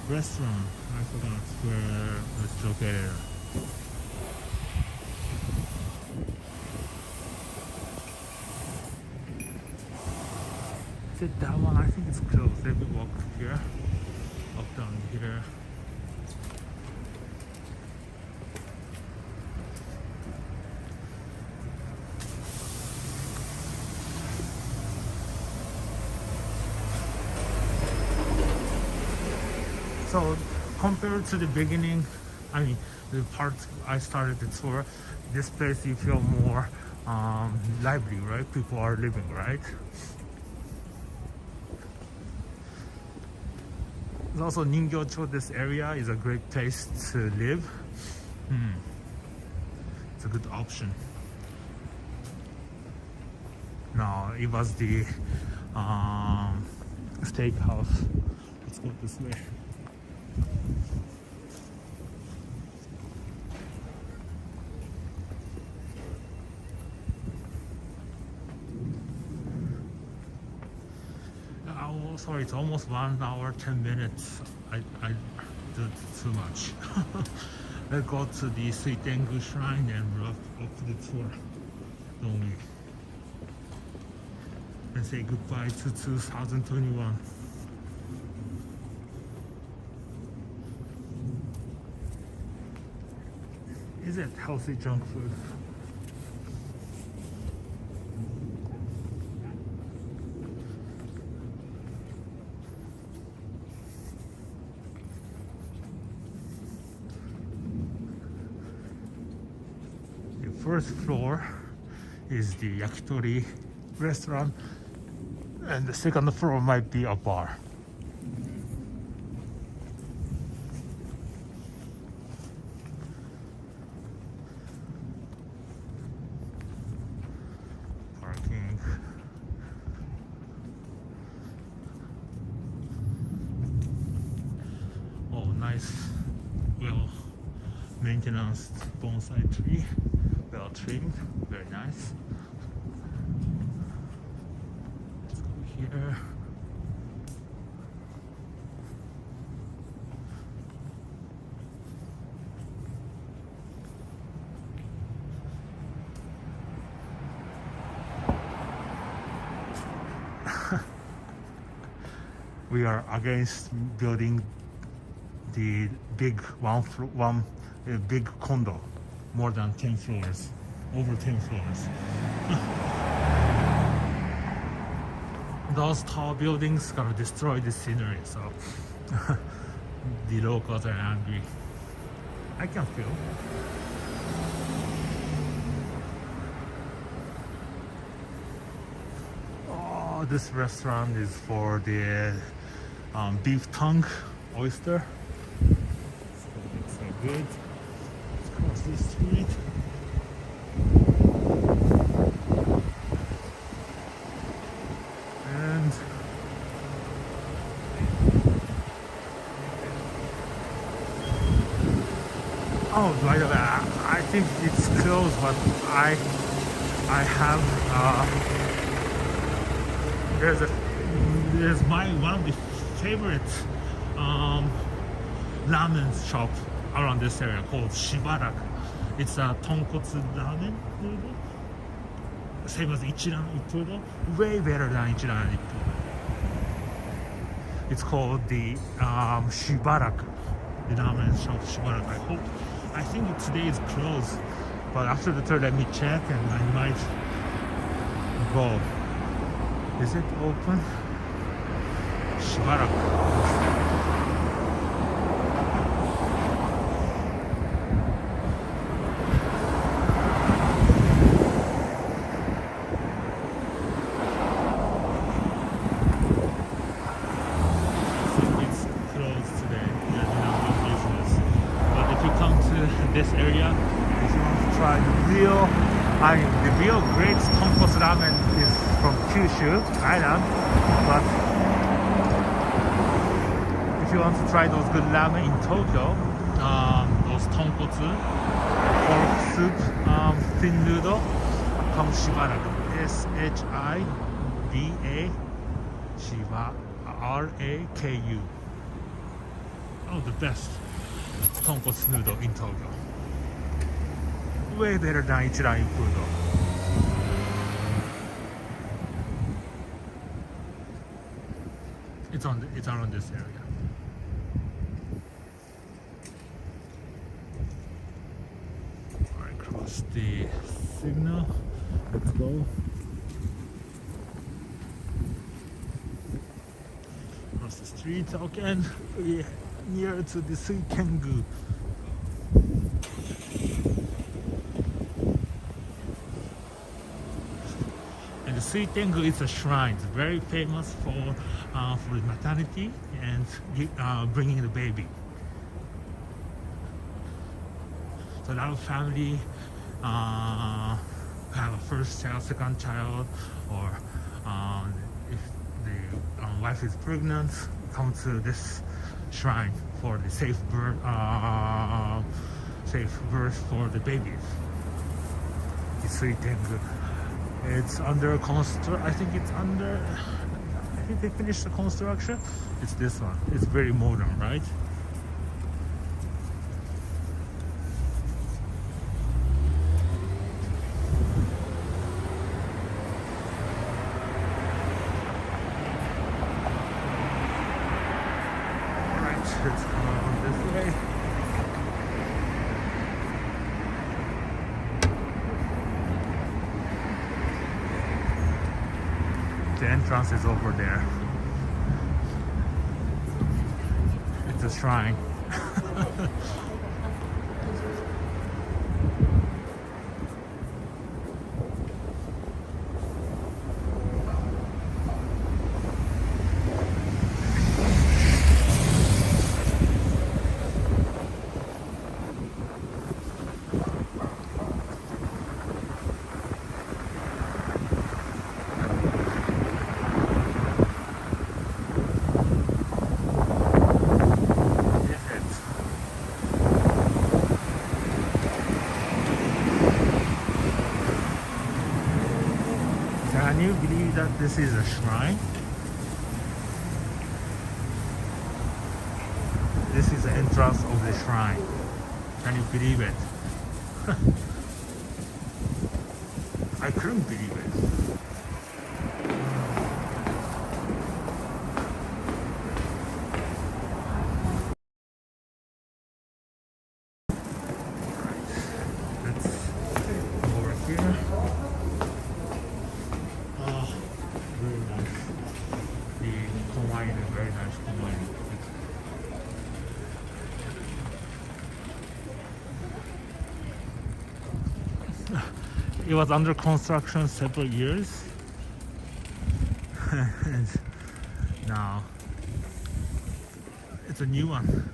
restaurant. I forgot where it's located. That one, I think it's closed. Let me walk here, up down here. So compared to the beginning, the part I started the tour, this place you feel more lively, right? People are living, right? Also, Ningyo-cho, this area is a great place to live. It's a good option. Now, it was the steakhouse. Let's go this way. Oh, sorry, it's almost 1 hour 10 minutes. I did too much. Let's go to the Suitengu Shrine and wrap up the tour, don't we? And say goodbye to 2021. Is it healthy junk food? The first floor is the Yakitori Restaurant, and the second floor might be a bar. Parking. Oh, nice, well maintenance bonsai tree, well trimmed, very nice. Let's go here. We are against building the big big condo, more than 10 floors, over 10 floors. Those tall buildings gonna destroy the scenery, so the locals are angry. I can feel. Oh, this restaurant is for the beef tongue oyster. So it's so good. Let's cross the street. And oh, by the way, I think it's closed, but I have there's my one of the favorite ramen shop around this area called Shibarak. It's a tonkotsu ramen noodle, same as Ichiran Ippudo, way better than Ichiran Ippudo. It's called the Shibarak, the ramen shop Shibarak. I think today is closed, but after the tour let me check and I might go. Is it open? Shibarak. This area, if you want to try the real great tonkotsu ramen is from Kyushu Island, but if you want to try those good ramen in Tokyo, those tonkotsu pork soup thin noodle from Shibaraku, S-H-I-B-A R-A-K-U. Oh, the best tonkotsu noodle in Tokyo. Way better than Ichiran Ippudo. It's around this area. Alright, cross the signal. Let's go. Cross the street again. We're near to the Suitengu. And the Suitengu is a shrine. It's very famous for maternity and bringing the baby. So a lot of family have a first child, second child, or wife is pregnant, come to this shrine for the safe birth for the babies. It's really damn good. It's under I think they finished the construction. It's this one. It's very modern, right? Let's come on this way. The entrance is over there. It's a shrine. Can you believe that this is a shrine? This is the entrance of the shrine. Can you believe it? I couldn't believe it. Let's come over here. Very nice. The Hawaii is very nice Hawaii. It was under construction several years, and now it's a new one.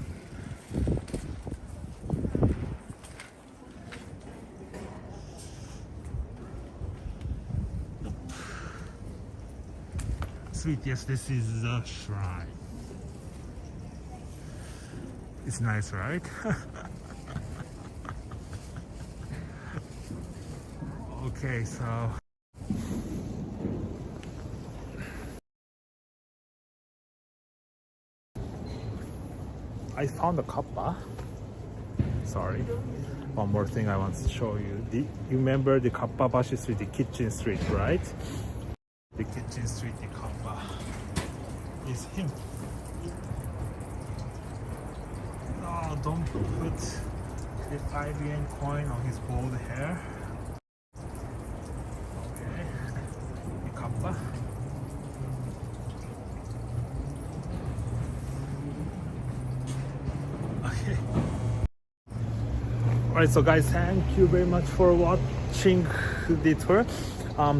Sweet, yes, this is the shrine. It's nice, right? Okay, so I found a kappa. Sorry. One more thing I want to show you. You remember the Kappabashi Street, the kitchen street, right? The kitchen street, the kappa is him. No, don't put the 5 yen coin on his bald hair. Okay. Alright, so guys, thank you very much for watching the tour.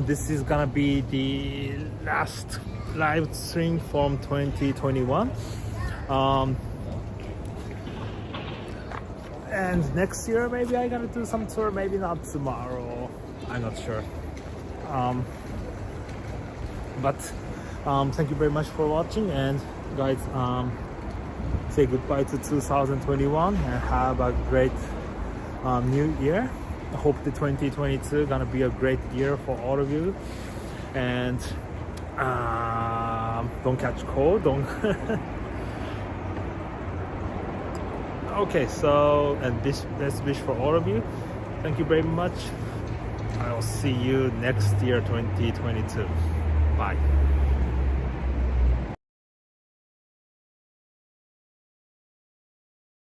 This is gonna be the last live stream from 2021. And next year maybe I gotta do some tour, maybe not tomorrow, I'm not sure. But thank you very much for watching, and guys, say goodbye to 2021 and have a great new year. I hope the 2022 gonna be a great year for all of you, and don't catch cold, don't okay, so, and best wish for all of you. Thank you very much. I'll see you next year, 2022. Bye.